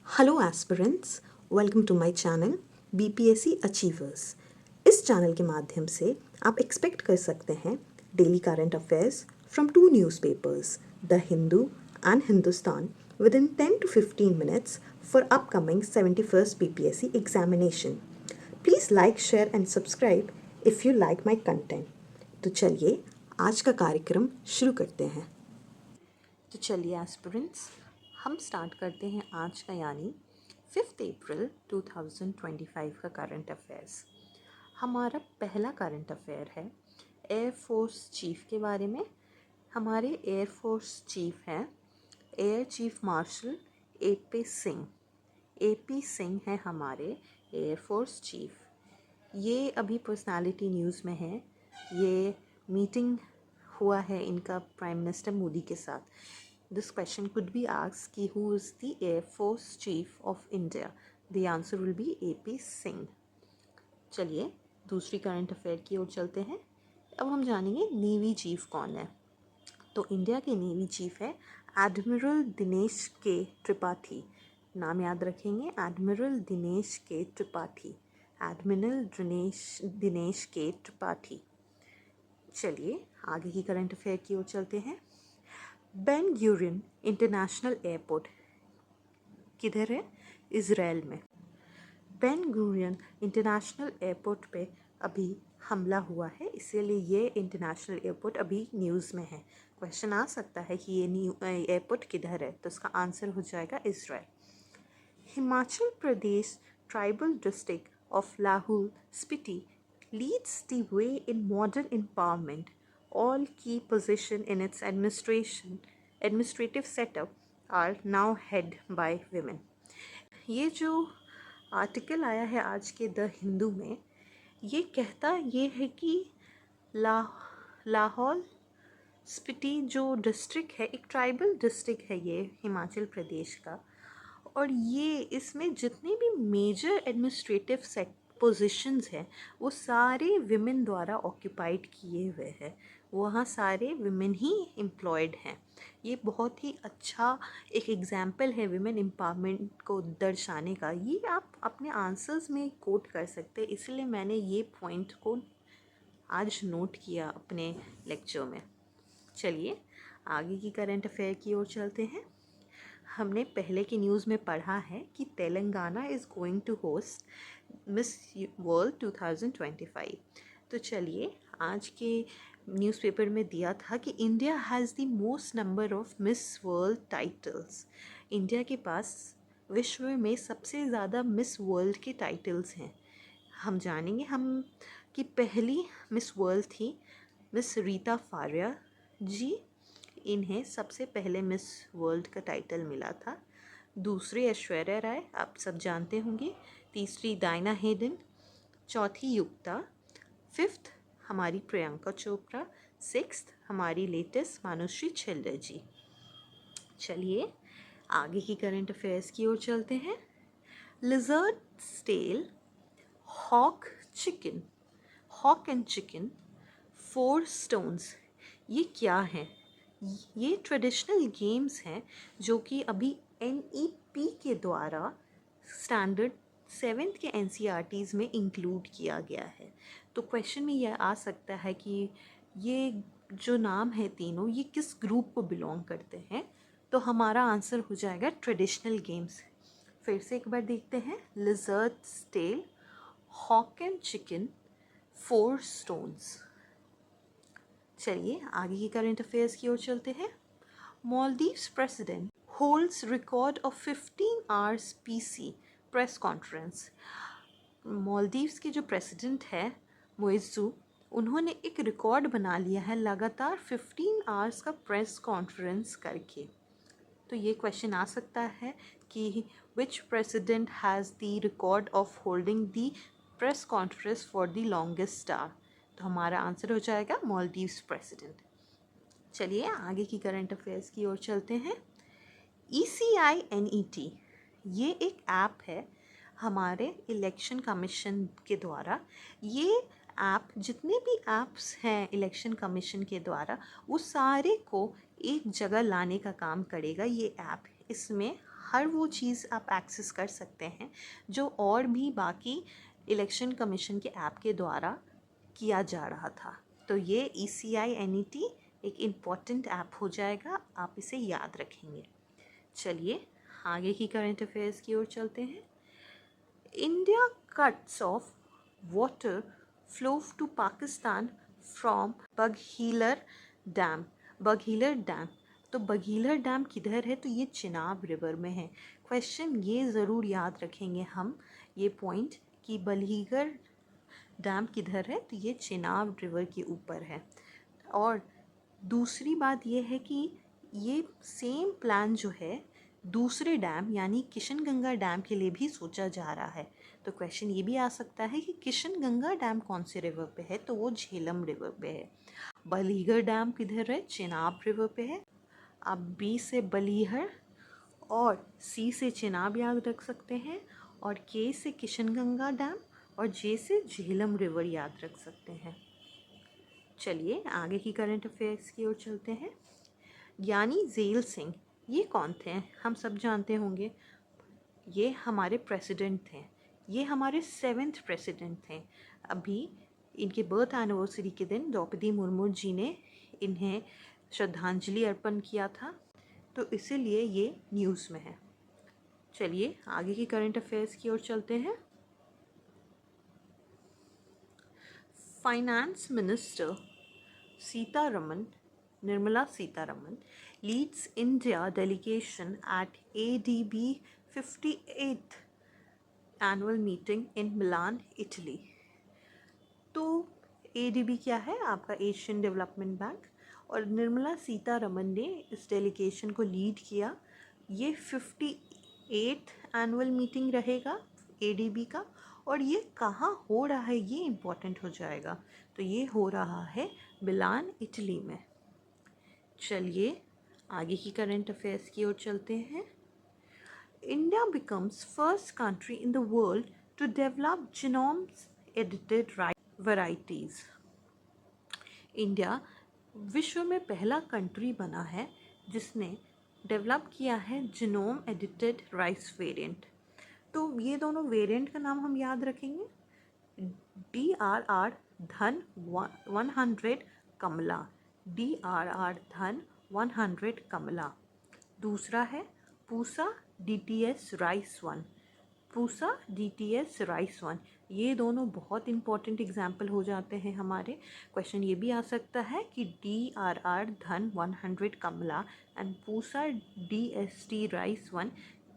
Hello aspirants, welcome to my channel BPSC achievers. इस चैनल के माध्यम से आप एक्सपेक्ट कर सकते हैं daily current affairs from two newspapers, the Hindu and Hindustan, within 10 to 15 minutes for upcoming 71st BPSC examination. Please like, share and subscribe if you like my content. तो चलिए आज का कार्यक्रम शुरू करते हैं। तो चलिए एस्पिरेंट्स, हम स्टार्ट करते हैं आज का यानी 5 अप्रैल 2025 का करंट अफेयर्स। हमारा पहला करंट अफेयर है एयर फोर्स चीफ के बारे में। हमारे एयर फोर्स चीफ हैं air chief marshal AP Singh. AP Singh है हमारे एयर फोर्स चीफ। ये अभी पर्सनालिटी न्यूज़ में है। ये मीटिंग हुआ है इनका प्राइम मिनिस्टर मोदी के साथ। This question could be asked कि who is the air force chief of India. The answer will be AP Singh. चलिए दूसरी करंट अफेयर की ओर चलते हैं। अब हम जानेंगे नेवी चीफ कौन है। तो इंडिया के नेवी चीफ है एडमिरल दिनेश के त्रिपाठी। नाम याद रखेंगे, एडमिरल दिनेश के त्रिपाठी। एडमिरल दिनेश के त्रिपाठी। चलिए आगे की करंट अफेयर की ओर चलते हैं। बेन गुरियन इंटरनेशनल एयरपोर्ट किधर है? इज़राइल में। बेन गुरियन इंटरनेशनल एयरपोर्ट पे अभी हमला हुआ है, इसीलिए ये इंटरनेशनल एयरपोर्ट अभी न्यूज़ में है। क्वेश्चन आ सकता है कि ये एयरपोर्ट किधर है, तो इसका आंसर हो जाएगा Israel. Himachal Pradesh tribal district of Lahaul Spiti leads the way in modern empowerment. All key positions in its administrative setup are now held by women. ये जो आर्टिकल आया है आज के द हिंदू में, ये कहता ये है कि लाहौल स्पीति जो डिस्ट्रिक्ट है, एक ट्राइबल डिस्ट्रिक्ट है ये हिमाचल प्रदेश का, और ये इसमें जितने भी मेजर एडमिनिस्ट्रेटिव सेट पोजीशंस हैं वो सारे विमेन द्वारा ऑक्यूपाइड किए हुए हैं। वहाँ सारे विमेन ही एम्प्लॉयड हैं। ये बहुत ही अच्छा एक एग्जाम्पल है विमेन एम्पावरमेंट को दर्शाने का। ये आप अपने आंसर्स में कोट कर सकते हैं, इसलिए मैंने ये पॉइंट को आज नोट किया अपने लेक्चर में। चलिए आगे की करंट अफेयर की ओर चलते हैं। हमने पहले की न्यूज़ में पढ़ा है कि Telangana is going to host Miss World 2025। तो चलिए आज के न्यूज़पेपर में दिया था कि India has the most number of miss world titles. India के पास विश्व में सबसे ज़्यादा मिस वर्ल्ड के टाइटल्स हैं। हम जानेंगे हम कि पहली मिस वर्ल्ड थी मिस रीता फारिया जी। इन्हें सबसे पहले मिस वर्ल्ड का टाइटल मिला था। दूसरी ऐश्वर्या राय, आप सब जानते होंगे। तीसरी डायना हेडन। चौथी युक्ता। फिफ्थ हमारी प्रियंका चोपड़ा। सिक्स्थ हमारी लेटेस्ट मानुश्री छिल्लर जी। चलिए आगे की करंट अफेयर्स की ओर चलते हैं। Lizard tail hawk and chicken 4 stones, ये क्या है? ये ट्रेडिशनल गेम्स हैं जो कि अभी NEP के द्वारा स्टैंडर्ड 7th के NCERTs में इंक्लूड किया गया है। तो क्वेश्चन में यह आ सकता है कि ये जो नाम है तीनों, ये किस ग्रुप को बिलोंग करते हैं? तो हमारा आंसर हो जाएगा ट्रेडिशनल गेम्स। फिर से एक बार देखते हैं। Lizard tail, hawk and chicken, 4 stones. चलिए आगे की करंट अफेयर्स की ओर चलते हैं। Maldives president holds record of 15 hours PC press conference. Maldives के जो प्रेसिडेंट है मोइज़ू, उन्होंने एक रिकॉर्ड बना लिया है लगातार 15 आवर्स का प्रेस कॉन्फ्रेंस करके। तो ये क्वेश्चन आ सकता है कि which president has the record of holding the press conference for the longest hour. तो हमारा आंसर हो जाएगा मालदीव्स प्रेसिडेंट। चलिए आगे की करंट अफेयर्स की ओर चलते हैं। ECINET ये एक ऐप है हमारे इलेक्शन कमीशन के द्वारा। ये ऐप जितने भी ऐप्स हैं इलेक्शन कमीशन के द्वारा, वो सारे को एक जगह लाने का काम करेगा ये ऐप। इसमें हर वो चीज़ आप एक्सेस कर सकते हैं जो और भी बाकी इलेक्शन कमीशन के ऐप के द्वारा किया जा रहा था। तो ये ECI NET एक इम्पॉर्टेंट ऐप हो जाएगा, आप इसे याद रखेंगे। चलिए आगे की करंट अफेयर्स की ओर चलते हैं। India cuts off water flow to Pakistan from Baglihar dam. Baglihar dam, तो बघीलर डैम किधर है? तो ये चिनाब रिवर में है। क्वेश्चन ये ज़रूर याद रखेंगे हम ये पॉइंट कि बघीलर डैम किधर है, तो ये चिनाब रिवर के ऊपर है। और दूसरी बात ये है कि ये सेम प्लान जो है दूसरे डैम यानी किशनगंगा डैम के लिए भी सोचा जा रहा है। तो क्वेश्चन ये भी आ सकता है कि किशनगंगा डैम कौन से रिवर पे है, तो वो झेलम रिवर पे है। बलीगर डैम किधर है? चिनाब रिवर पे है। आप B से बलीहर और C से चिनाब याद रख सकते हैं, और K से किशनगंगा डैम और J से झेलम रिवर याद रख सकते हैं। चलिए आगे की करंट अफेयर्स की ओर चलते हैं। ज्ञानी ज़ैल सिंह ये कौन थे? हम सब जानते होंगे, ये हमारे प्रेसिडेंट थे। ये हमारे 7th प्रेसिडेंट थे। अभी इनके बर्थ एनिवर्सरी के दिन द्रौपदी मुर्मू जी ने इन्हें श्रद्धांजलि अर्पण किया था, तो इसीलिए ये न्यूज़ में है। चलिए आगे की करंट अफेयर्स की ओर चलते हैं। Finance minister Nirmala Sitharaman leads India delegation at ADB 58th annual meeting in Milan, Italy। तो ADB क्या है? आपका एशियन डेवलपमेंट बैंक, और निर्मला सीतारमन ने इस डेलीगेशन को लीड किया। ये 58th एनुअल मीटिंग रहेगा ADB का, और ये कहाँ हो रहा है ये इम्पोर्टेंट हो जाएगा। तो ये हो रहा है मिलान, इटली में। चलिए आगे की करंट अफेयर्स की ओर चलते हैं। India becomes first country in the world to develop genomes edited varieties. India विश्व में पहला कंट्री बना है जिसने डेवलप किया है जीनोम एडिटेड राइस वेरिएंट। तो ये दोनों वेरिएंट का नाम हम याद रखेंगे। DRR धन 100 कमला, DRR धन 100 कमला। दूसरा है Pusa DTS rice 1, Pusa DTS rice 1। ये दोनों बहुत इंपॉर्टेंट एग्जाम्पल हो जाते हैं हमारे। क्वेश्चन ये भी आ सकता है कि DRR धन 100 कमला एंड पूसा DST राइस 1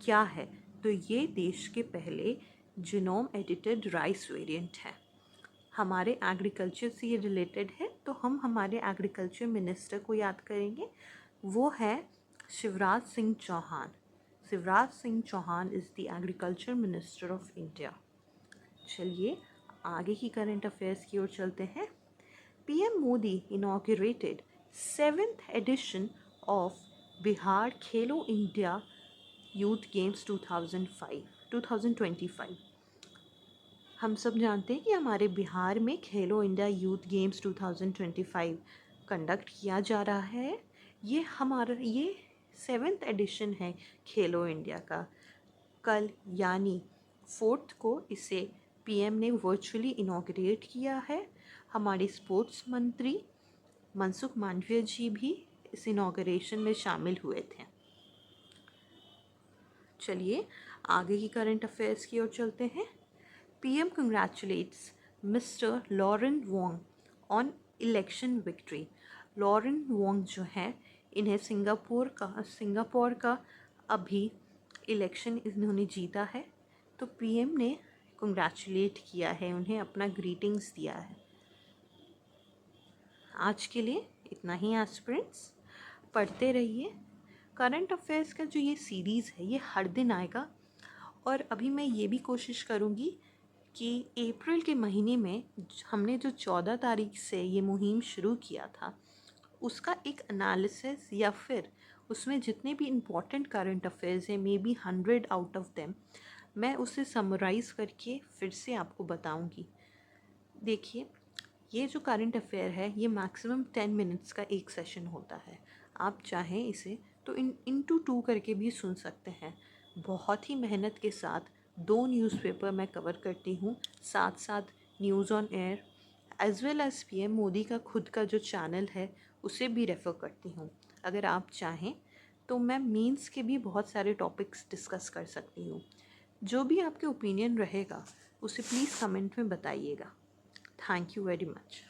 क्या है? तो ये देश के पहले जीनोम एडिटेड राइस वेरिएंट है। हमारे एग्रीकल्चर से ये रिलेटेड है, तो हम हमारे एग्रीकल्चर मिनिस्टर को याद करेंगे, वो है Shivraj Singh Chouhan. Shivraj Singh Chouhan is the agriculture minister of India. चलिए आगे की करंट अफेयर्स की ओर चलते हैं। PM Modi inaugurated 7th edition of Bihar Khelo India youth games 2025। हम सब जानते हैं कि हमारे बिहार में खेलो इंडिया यूथ गेम्स 2025 कंडक्ट किया जा रहा है। ये 7th एडिशन है खेलो इंडिया का। कल यानी 4th को इसे PM ने वर्चुअली इनॉग्रेट किया है। हमारे स्पोर्ट्स मंत्री मनसुख मांडविया जी भी इस इनॉग्रेशन में शामिल हुए थे। चलिए आगे की करंट अफेयर्स की ओर चलते हैं। PM congratulates Mr. Lauren Wong on election victory। Lawrence Wong जो है, इन्हें सिंगापुर का अभी इलेक्शन इन्होंने जीता है, तो PM ने कंग्रेचुलेट किया है, उन्हें अपना ग्रीटिंग्स दिया है। आज के लिए इतना ही एस्पिरेंट्स, पढ़ते रहिए। करंट अफेयर्स का जो ये सीरीज़ है ये हर दिन आएगा, और अभी मैं ये भी कोशिश करूँगी कि अप्रैल के महीने में हमने जो 14 तारीख से ये मुहिम शुरू किया था उसका एक एनालिसिस, या फिर उसमें जितने भी इम्पॉर्टेंट करंट अफेयर्स हैं, may be 100 out of them, मैं उसे समराइज़ करके फिर से आपको बताऊंगी। देखिए ये जो करंट अफेयर है ये मैक्सिमम 10 मिनट्स का एक सेशन होता है। आप चाहें इसे तो इनटू 2 करके भी सुन सकते हैं। बहुत ही मेहनत के साथ 2 न्यूज़पेपर मैं कवर करती हूँ, साथ साथ news on air as well as PM Modi का खुद का जो चैनल है उसे भी रेफ़र करती हूँ। अगर आप चाहें तो मैं मीम्स के भी बहुत सारे टॉपिक्स डिस्कस कर सकती हूँ। जो भी आपके ओपिनियन रहेगा उसे प्लीज़ कमेंट में बताइएगा। Thank you very much.